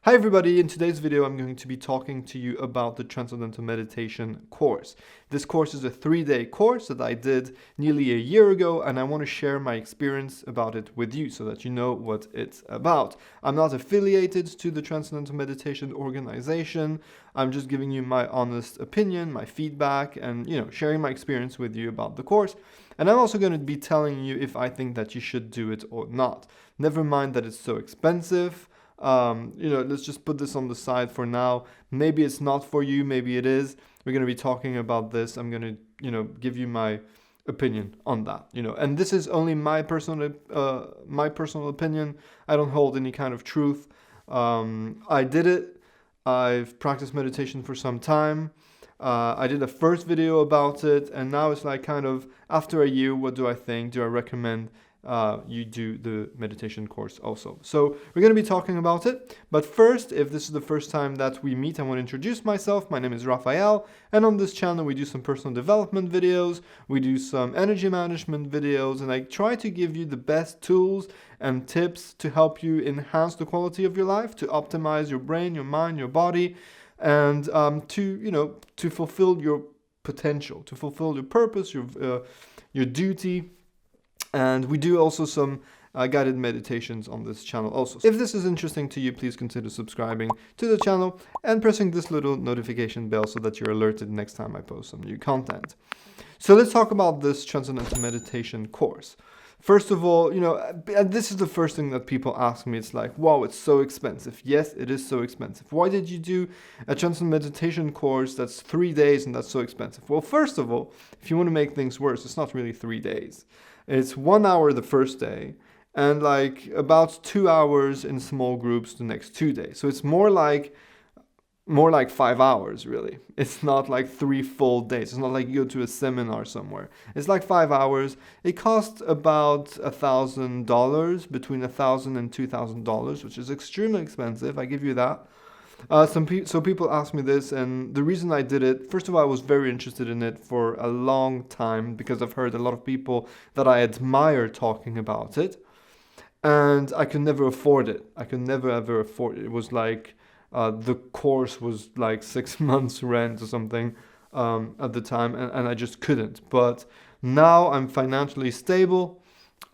Hi everybody, in today's video I'm going to be talking to you about the Transcendental Meditation course. This course is a 3-day course that I did nearly a year ago, and I want to share my experience about it with you so that you know what it's about. I'm not affiliated to the Transcendental Meditation organization. I'm just giving you my honest opinion, my feedback, and sharing my experience with you about the course. And I'm also going to be telling you if I think that you should do it or not. Never mind that it's so expensive. Let's just put this on the side for now. Maybe it's not for you, maybe it is. We're going to be talking about this. I'm going to, give you my opinion on that, and this is only my personal opinion. I don't hold any kind of truth. I did it. I've practiced meditation for some time. I did a first video about it, and now it's like kind of after a year, what do I think? Do I recommend you do the meditation course also? So we're going to be talking about it. But first, if this is the first time that we meet, I want to introduce myself. My name is Raphael, and on this channel we do some personal development videos, we do some energy management videos, and I try to give you the best tools and tips to help you enhance the quality of your life, to optimize your brain, your mind, your body, and to fulfill your potential, to fulfill your purpose, your duty. And we do also some guided meditations on this channel also. If this is interesting to you, please consider subscribing to the channel and pressing this little notification bell so that you're alerted next time I post some new content. So let's talk about this Transcendental Meditation course. First of all, this is the first thing that people ask me. It's like, wow, it's so expensive. Yes, it is so expensive. Why did you do a Transcendental Meditation course that's 3 days and that's so expensive? Well, first of all, if you want to make things worse, it's not really 3 days. It's 1 hour the first day and like about 2 hours in small groups the next 2 days. So it's more like 5 hours, really. It's not like 3 full days. It's not like you go to a seminar somewhere. It's like 5 hours. It costs about $1,000, between $1,000 and $2,000, which is extremely expensive. I give you that. So people ask me this, and the reason I did it, first of all, I was very interested in it for a long time because I've heard a lot of people that I admire talking about it, and I could never afford it. I could never ever afford it. It was like the course was like 6 months rent or something at the time, and I just couldn't. But now I'm financially stable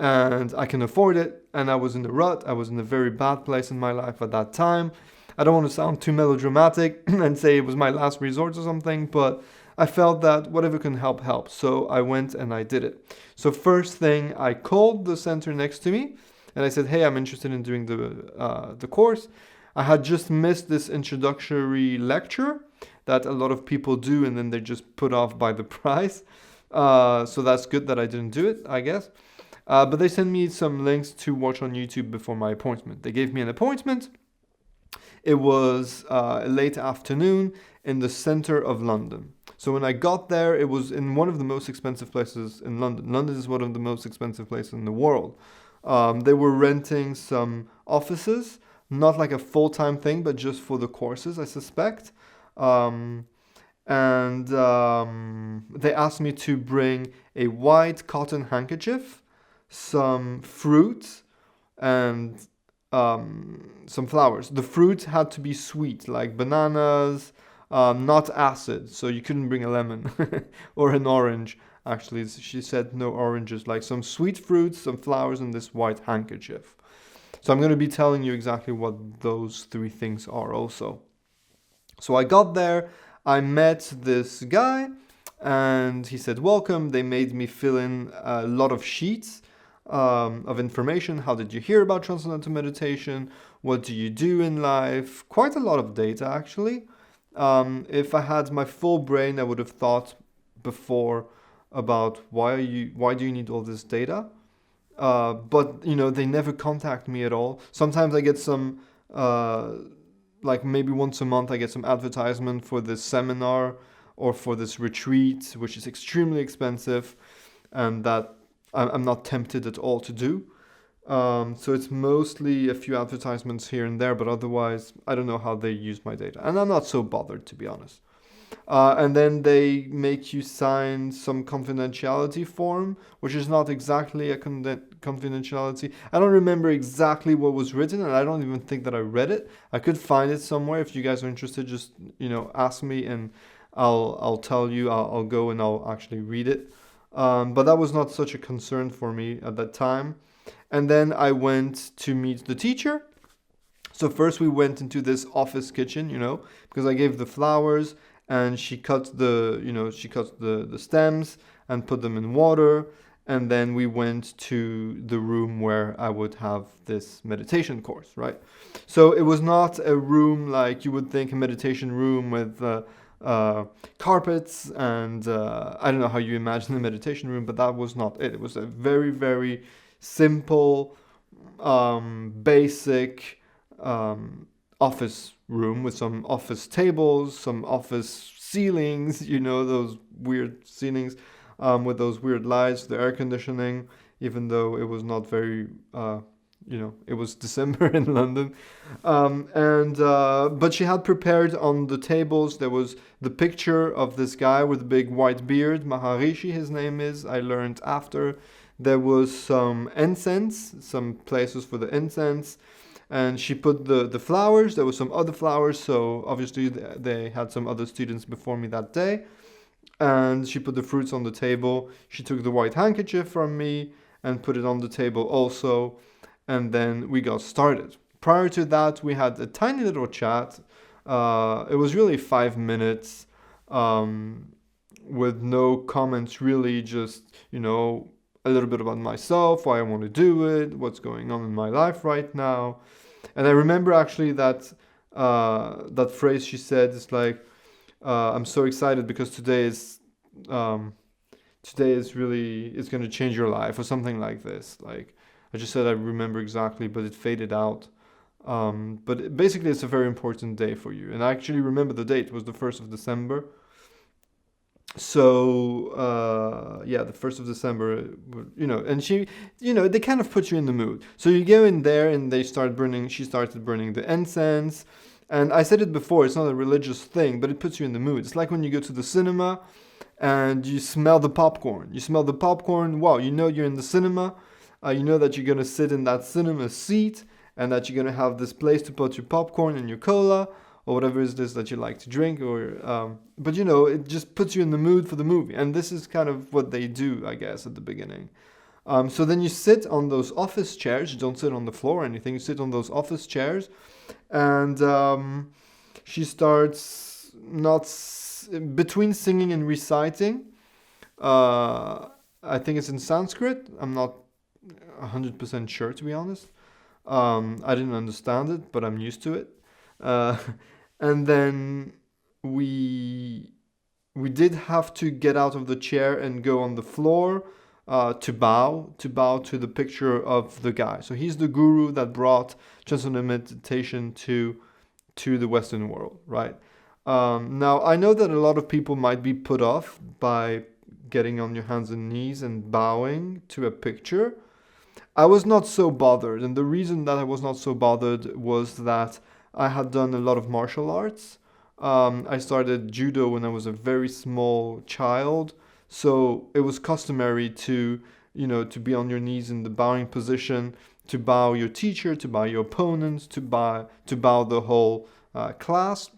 and I can afford it, and I was in a rut. I was in a very bad place in my life at that time. I don't want to sound too melodramatic and say it was my last resort or something, but I felt that whatever can help helps. So I went and I did it. So first thing, I called the center next to me and I said, hey, I'm interested in doing the course. I had just missed this introductory lecture that a lot of people do, and then they're just put off by the price. So that's good that I didn't do it, I guess. But they sent me some links to watch on YouTube before my appointment. They gave me an appointment. It was late afternoon in the center of London. So when I got there, it was in one of the most expensive places in London. London is one of the most expensive places in the world. They were renting some offices, not like a full-time thing, but just for the courses, I suspect. And they asked me to bring a white cotton handkerchief, some fruit, and some flowers. The fruit had to be sweet, like bananas, not acid, so you couldn't bring a lemon or an orange. Actually, she said no oranges, like some sweet fruits, some flowers, and this white handkerchief. So I'm going to be telling you exactly what those 3 things are also. So I got there, I met this guy, and he said, welcome. They made me fill in a lot of sheets of information. How did you hear about Transcendental Meditation? What do you do in life? Quite a lot of data, actually. If I had my full brain, I would have thought before about why do you need all this data? But they never contact me at all. Sometimes I get some, like maybe once a month, I get some advertisement for this seminar or for this retreat, which is extremely expensive, and that I'm not tempted at all to do. So it's mostly a few advertisements here and there, but otherwise, I don't know how they use my data. And I'm not so bothered, to be honest. And then they make you sign some confidentiality form, which is not exactly a confidentiality. I don't remember exactly what was written, and I don't even think that I read it. I could find it somewhere. If you guys are interested, just ask me, and I'll tell you. I'll go and I'll actually read it. But that was not such a concern for me at that time. And then I went to meet the teacher. So first we went into this office kitchen, because I gave the flowers, and she cut the stems and put them in water. And then we went to the room where I would have this meditation course, right? So it was not a room like you would think a meditation room with carpets and I don't know how you imagine a meditation room, but that was not it. It was a very, very simple, basic office room with some office tables, some office ceilings, those weird ceilings with those weird lights, the air conditioning, even though it was not very, it was December in London. But she had prepared on the tables, there was the picture of this guy with a big white beard, Maharishi, his name is, I learned after. There was some incense, some places for the incense. And she put the flowers. There were some other flowers, so obviously they had some other students before me that day. And she put the fruits on the table. She took the white handkerchief from me and put it on the table also. And then we got started. Prior to that, we had a tiny little chat. It was really 5 minutes with no comments, really, just, a little bit about myself, why I want to do it, what's going on in my life right now. And I remember actually that that phrase she said is like, I'm so excited because today is really, it's going to change your life, or something like this. Like, I just said I remember exactly, but it faded out. But basically, it's a very important day for you. And I actually remember the date. It was the 1st of December. So, the 1st of December, and she, they kind of put you in the mood. So you go in there and she started burning the incense. And I said it before, it's not a religious thing, but it puts you in the mood. It's like when you go to the cinema and you smell the popcorn. Wow, you're in the cinema. You know that you're going to sit in that cinema seat and that you're going to have this place to put your popcorn and your cola, or whatever it is that you like to drink, but it just puts you in the mood for the movie. And this is kind of what they do, I guess, at the beginning. So then you sit on those office chairs. You don't sit on the floor or anything. You sit on those office chairs. And she starts between singing and reciting. I think it's in Sanskrit. I'm not 100% sure, to be honest. I didn't understand it, but I'm used to it. And then we did have to get out of the chair and go on the floor to bow to the picture of the guy. So he's the guru that brought Transcendental Meditation to the Western world, right? Now, I know that a lot of people might be put off by getting on your hands and knees and bowing to a picture. I was not so bothered, and the reason that I was not so bothered was that I had done a lot of martial arts. I started judo when I was a very small child, so it was customary to be on your knees in the bowing position, to bow your teacher, to bow your opponents, to bow the whole class,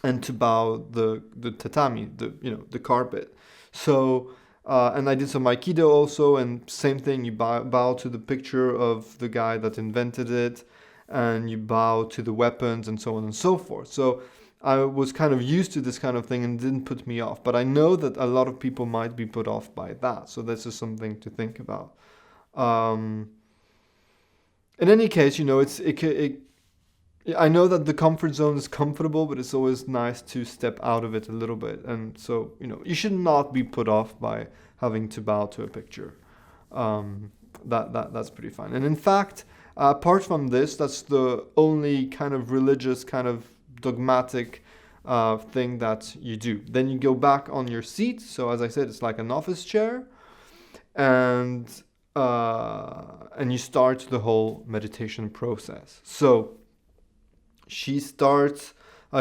and to bow the tatami, the carpet. So, and I did some Aikido also, and same thing, you bow to the picture of the guy that invented it, and you bow to the weapons, and so on and so forth. So I was kind of used to this kind of thing, and it didn't put me off. But I know that a lot of people might be put off by that, so this is something to think about. In any case, I know that the comfort zone is comfortable, but it's always nice to step out of it a little bit. And so, you should not be put off by having to bow to a picture. That's pretty fine. And in fact, apart from this, that's the only kind of religious, kind of dogmatic thing that you do. Then you go back on your seat. So as I said, it's like an office chair. And you start the whole meditation process. So she starts,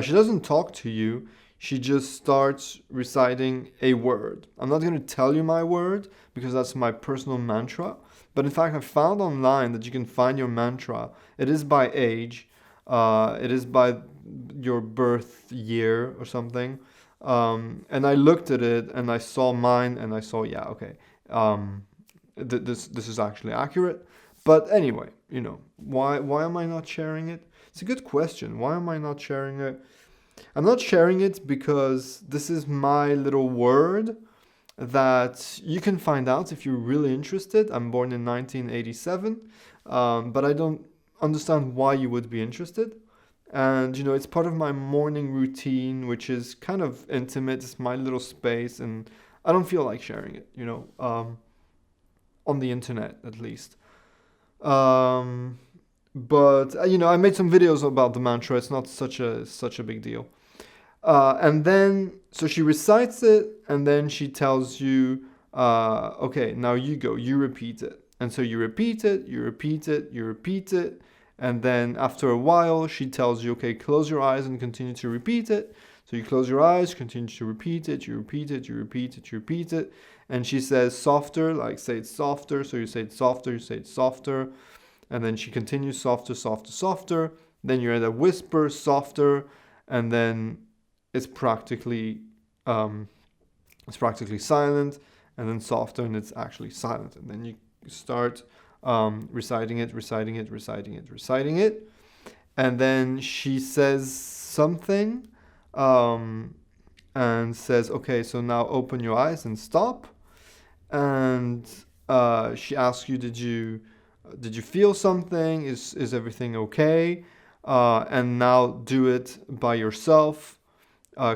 she doesn't talk to you. she just starts reciting a word. I'm not going to tell you my word because that's my personal mantra. But in fact, I found online that you can find your mantra. It is by age. It is by your birth year or something. And I looked at it and I saw mine and I saw, yeah, okay, this is actually accurate. But anyway, why am I not sharing it? It's a good question. Why am I not sharing it? I'm not sharing it because this is my little word that you can find out if you're really interested. I'm born in 1987, but I don't understand why you would be interested. And, it's part of my morning routine, which is kind of intimate. It's my little space, and I don't feel like sharing it, on the internet at least. But I made some videos about the mantra. It's not such a big deal. And then, so she recites it, and then she tells you, okay, now you go, you repeat it. And so you repeat it, you repeat it, you repeat it. And then after a while, she tells you, okay, close your eyes and continue to repeat it. So you close your eyes, continue to repeat it, you repeat it, you repeat it, you repeat it. And she says softer, like say it softer. So you say it softer, you say it softer. And then she continues softer, softer, softer. Then you're at a whisper, softer. And then it's practically silent, and then softer, and it's actually silent. And then you start reciting it, and then she says something, and says, okay, so now open your eyes and stop. And she asks you, did you feel something? Is everything okay? And now do it by yourself.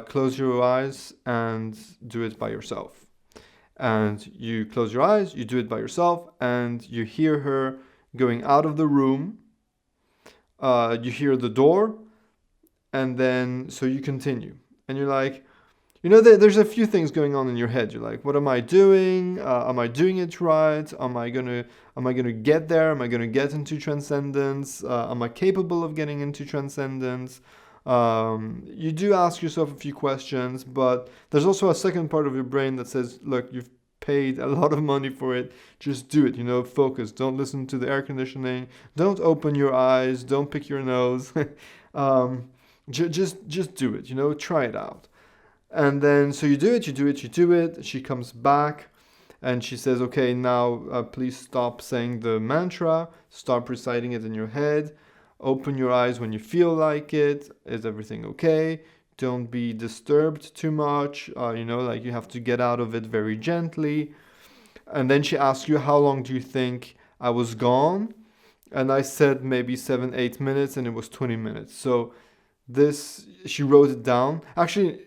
Close your eyes and do it by yourself. And you close your eyes, you do it by yourself, and you hear her going out of the room. You hear the door, and then so you continue. And you're like, there's a few things going on in your head. You're like, what am I doing? Am I doing it right? Am I gonna get there? Am I gonna get into transcendence? Am I capable of getting into transcendence? You do ask yourself a few questions, but there's also a second part of your brain that says, look, you've paid a lot of money for it. Just do it, focus. Don't listen to the air conditioning. Don't open your eyes. Don't pick your nose. Just do it, try it out. And then, so you do it. She comes back and she says, okay, now please stop saying the mantra. Stop reciting it in your head. Open your eyes when you feel like it. Is everything okay? Don't be disturbed too much. Like you have to get out of it very gently. And then she asks you, how long do you think I was gone? And I said maybe 7-8 minutes, and it was 20 minutes. So she wrote it down. Actually,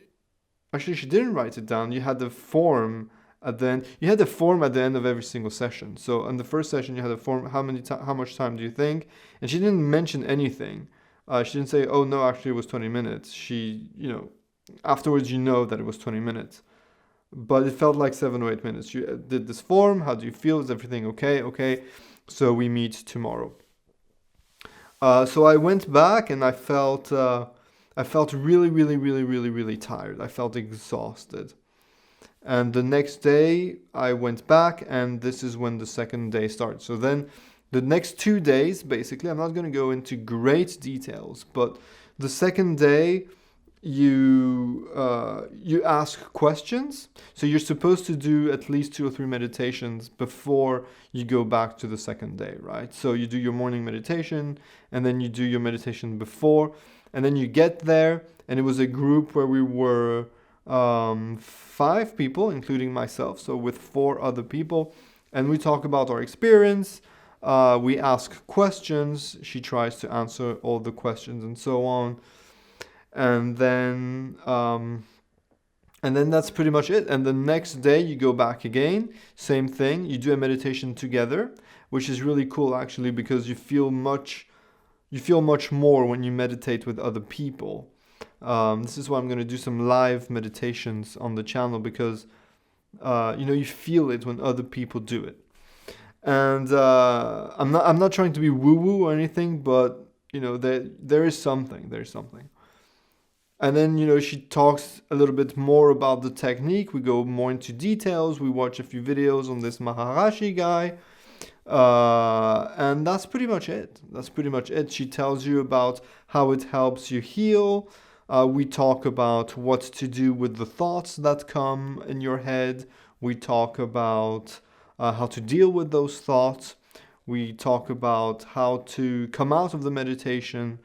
she didn't write it down. You had the form at the end. You had the form at the end of every single session. So in the first session, you had a form. How much time do you think? And she didn't mention anything. She didn't say, oh no, actually it was 20 minutes. She, afterwards that it was 20 minutes. But it felt like 7 or 8 minutes. You did this form. How do you feel? Is everything okay? Okay. So we meet tomorrow. So I went back and I felt really, really, really, really, really tired. I felt exhausted. And the next day I went back, and this is when the second day starts. So then the next 2 days, basically, I'm not going to go into great details, but the second day you ask questions. So you're supposed to do at least 2 or 3 meditations before you go back to the second day, right? So you do your morning meditation, and then you do your meditation before, and then you get there, and it was a group where we were 5 people, including myself, so with 4 other people, and we talk about our experience. We ask questions. She tries to answer all the questions and so on. And then that's pretty much it. And the next day you go back again, same thing. You do a meditation together, which is really cool actually, because you feel much more when you meditate with other people. This is why I'm going to do some live meditations on the channel, because you feel it when other people do it. And I'm not trying to be woo-woo or anything, but there is something. And then, she talks a little bit more about the technique. We go more into details. We watch a few videos on this Maharashi guy. And that's pretty much it. She tells you about how it helps you heal. We talk about what to do with the thoughts that come in your head. We talk about how to deal with those thoughts. We talk about how to come out of the meditation.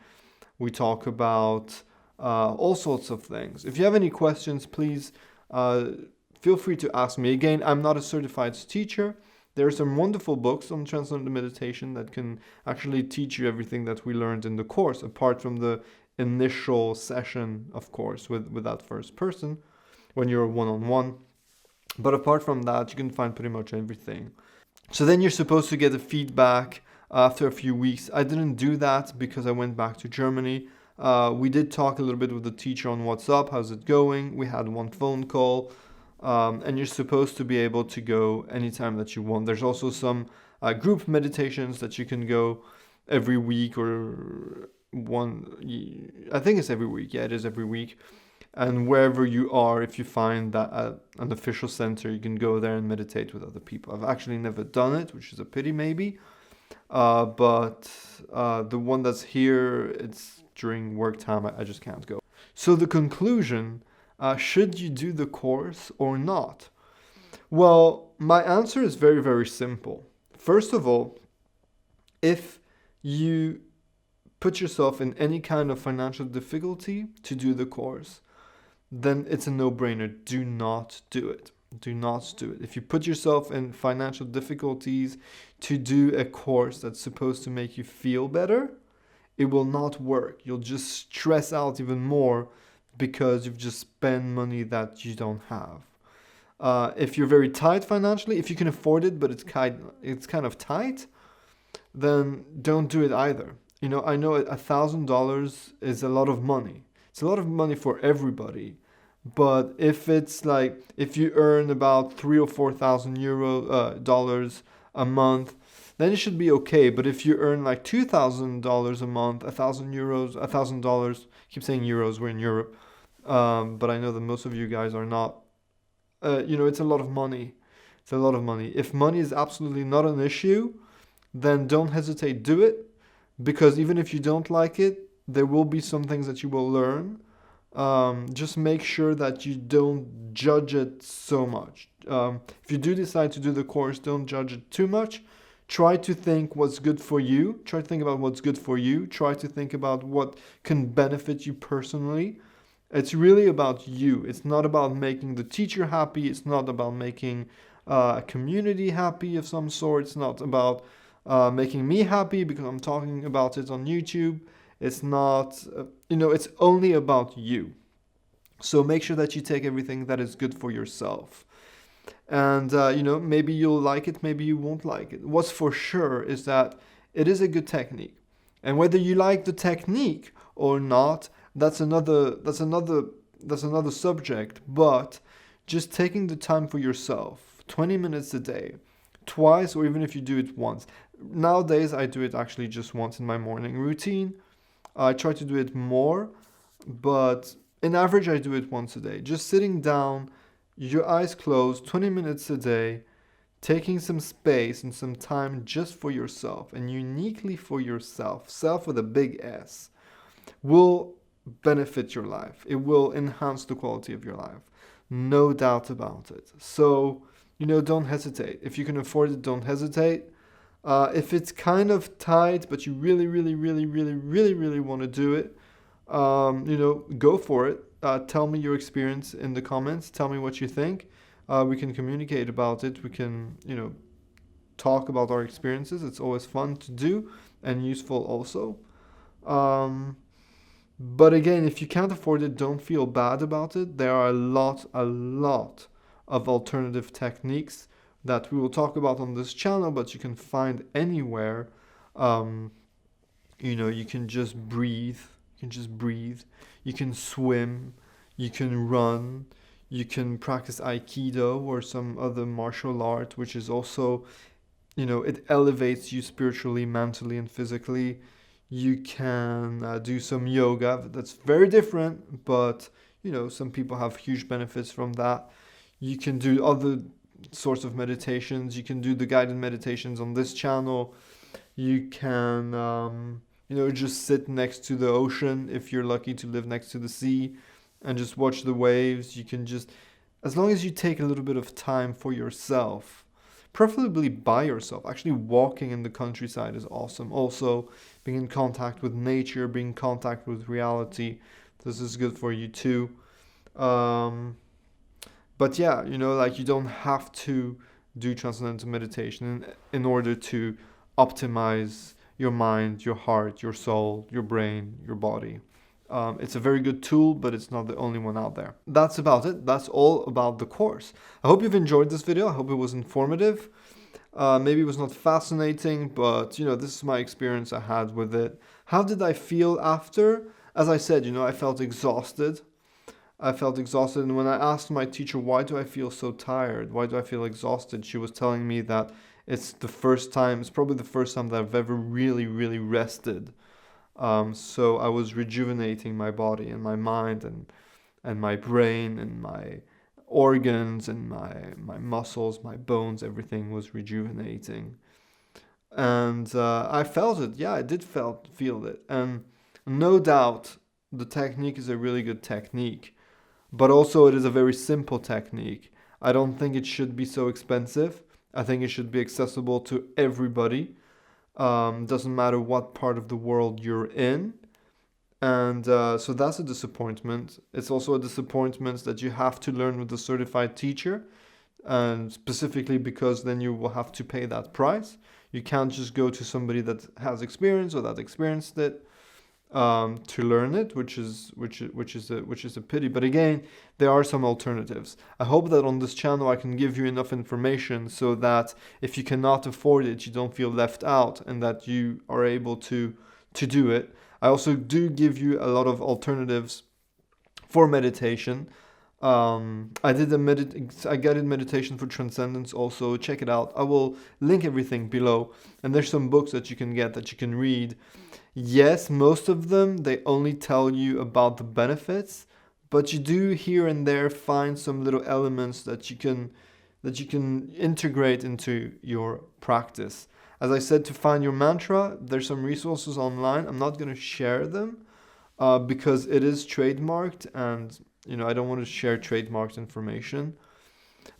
We talk about all sorts of things. If you have any questions, please feel free to ask me. Again, I'm not a certified teacher. There are some wonderful books on Transcendental Meditation that can actually teach you everything that we learned in the course, apart from the initial session, of course, with that first person, when you're one-on-one. But apart from that, you can find pretty much everything. So then you're supposed to get the feedback after a few weeks. I didn't do that because I went back to Germany. We did talk a little bit with the teacher on what's up, how's it going. We had one phone call, and you're supposed to be able to go anytime that you want. There's also some group meditations that you can go every week, or I think it's every week. Yeah, it is every week. And wherever you are, if you find that an official center, you can go there and meditate with other people. I've actually never done it, which is a pity maybe. But the one that's here, it's during work time. I just can't go. So the conclusion, should you do the course or not? Well, my answer is very, very simple. First of all, if you put yourself in any kind of financial difficulty to do the course, then it's a no-brainer. Do not do it. Do not do it. If you put yourself in financial difficulties to do a course that's supposed to make you feel better, it will not work. You'll just stress out even more because you've just spent money that you don't have. If you're very tight financially, if you can afford it, but it's kind of tight, then don't do it either. I know $1,000 is a lot of money. It's a lot of money for everybody. But if you earn about $3,000 or $4,000 dollars a month, then it should be okay. But if you earn like $2,000 a month, €1,000, $1,000, keep saying euros, we're in Europe, but I know that most of you guys are not. It's a lot of money. It's a lot of money. If money is absolutely not an issue, then don't hesitate, do it. Because even if you don't like it, there will be some things that you will learn. Just make sure that you don't judge it so much. If you do decide to do the course, don't judge it too much. Try to think what's good for you. Try to think about what's good for you. Try to think about what can benefit you personally. It's really about you. It's not about making the teacher happy. It's not about making a community happy of some sort. It's not about making me happy because I'm talking about it on YouTube. It's not, it's only about you. So make sure that you take everything that is good for yourself. And, maybe you'll like it, maybe you won't like it. What's for sure is that it is a good technique. And whether you like the technique or not, that's another subject. But just taking the time for yourself, 20 minutes a day, twice, or even if you do it once. Nowadays, I do it actually just once in my morning routine. I try to do it more, but in average, I do it once a day. Just sitting down, your eyes closed, 20 minutes a day, taking some space and some time just for yourself and uniquely for yourself, self with a big S, will benefit your life. It will enhance the quality of your life. No doubt about it. So, don't hesitate. If you can afford it, don't hesitate. If it's kind of tight, but you really, really, really, really, really, really want to do it, go for it. Tell me your experience in the comments. Tell me what you think. We can communicate about it. We can, talk about our experiences. It's always fun to do and useful also. But again, if you can't afford it, don't feel bad about it. There are a lot of alternative techniques that we will talk about on this channel, but you can find anywhere. You can just breathe. You can swim. You can run. You can practice Aikido or some other martial art, which is also, it elevates you spiritually, mentally, and physically. You can do some yoga. That's very different, but you know, some people have huge benefits from that. You can do other sorts of meditations. You can do the guided meditations on this channel. You can, you know, just sit next to the ocean if you're lucky to live next to the sea and just watch the waves. You can just, as long as you take a little bit of time for yourself, preferably by yourself. Actually, walking in the countryside is awesome. Also, being in contact with nature, being in contact with reality, this is good for you too. But yeah, you know, like you don't have to do transcendental meditation in order to optimize your mind, your heart, your soul, your brain, your body. It's a very good tool, but it's not the only one out there. That's about it. That's all about the course. I hope you've enjoyed this video. I hope it was informative. Maybe it was not fascinating, but you know, this is my experience I had with it. How did I feel after? As I said, you know, I felt exhausted. And when I asked my teacher, why do I feel so tired? Why do I feel exhausted? She was telling me that it's probably the first time that I've ever really, really rested. So I was rejuvenating my body and my mind and my brain and my organs and my muscles, my bones, everything was rejuvenating. And I felt it. Yeah, I did feel it. And no doubt the technique is a really good technique, but also it is a very simple technique. I don't think it should be so expensive. I think it should be accessible to everybody. Doesn't matter what part of the world you're in. And so that's a disappointment. It's also a disappointment that you have to learn with a certified teacher, and specifically because then you will have to pay that price. You can't just go to somebody that has experience or that experienced it to learn it, which is a pity. But again, there are some alternatives. I hope that on this channel I can give you enough information so that if you cannot afford it, you don't feel left out, and that you are able to do it. I also do give you a lot of alternatives for meditation. I did a guided meditation for Transcendence also. Check it out. I will link everything below, and there's some books that you can get, that you can read. Yes, most of them, they only tell you about the benefits, but you do here and there find some little elements that you can integrate into your practice. As I said, to find your mantra, there's some resources online. I'm not going to share them because it is trademarked, and you know, I don't want to share trademarked information.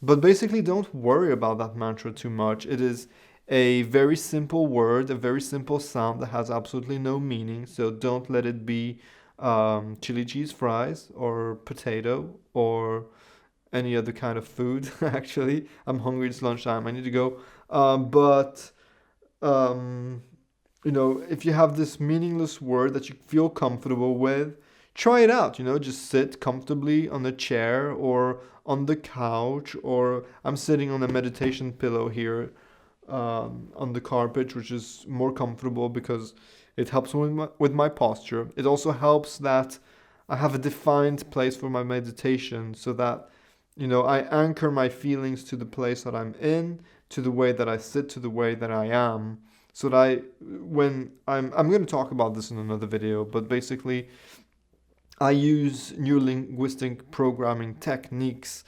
But basically, don't worry about that mantra too much. It is a very simple word, a very simple sound that has absolutely no meaning. So don't let it be chili cheese fries or potato or any other kind of food. Actually, I'm hungry. It's lunchtime. I need to go. You know, if you have this meaningless word that you feel comfortable with, try it out. You know, just sit comfortably on a chair or on the couch, or I'm sitting on a meditation pillow here on the carpet, which is more comfortable because it helps with my posture. It also helps that I have a defined place for my meditation, so that, you know, I anchor my feelings to the place that I'm in, to the way that I sit, to the way that I am, so that when I'm going to talk about this in another video, but basically I use new linguistic programming techniques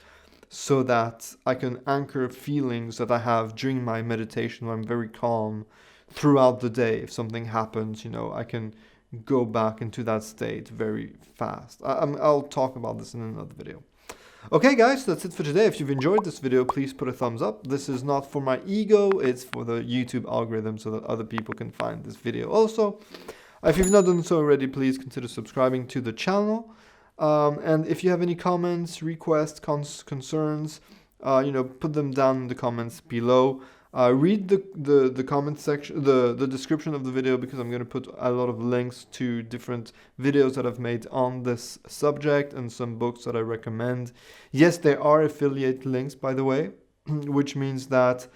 so that I can anchor feelings that I have during my meditation when I'm very calm throughout the day. If something happens, you know, I can go back into that state very fast. I'll talk about this in another video. Okay guys, that's it for today. If you've enjoyed this video, please put a thumbs up. This is not for my ego, it's for the YouTube algorithm so that other people can find this video also. If you've not done so already, please consider subscribing to the channel. And if you have any comments, requests, concerns, you know, put them down in the comments below. Read the comment section, the description of the video, because I'm going to put a lot of links to different videos that I've made on this subject and some books that I recommend. Yes, there are affiliate links, by the way, which means that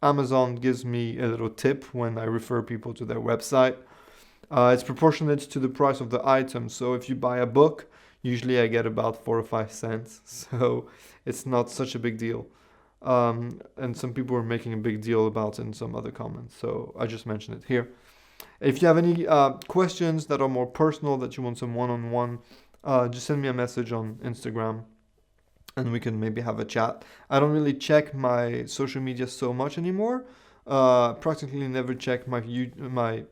Amazon gives me a little tip when I refer people to their website. It's proportionate to the price of the item. So if you buy a book, usually I get about 4 or 5 cents. So it's not such a big deal. And some people are making a big deal about it in some other comments. So I just mentioned it here. If you have any questions that are more personal, that you want some one-on-one, just send me a message on Instagram and we can maybe have a chat. I don't really check my social media so much anymore. Practically never check my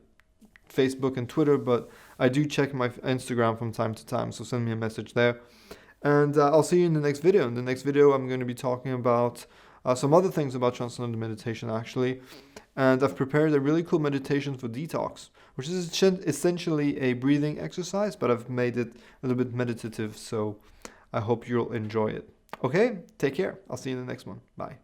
Facebook and Twitter, but I do check my Instagram from time to time, so send me a message there. And I'll see you in the next video. In the next video, I'm going to be talking about some other things about Transcendental Meditation, actually. And I've prepared a really cool meditation for detox, which is essentially a breathing exercise, but I've made it a little bit meditative, so I hope you'll enjoy it. Okay, take care. I'll see you in the next one. Bye.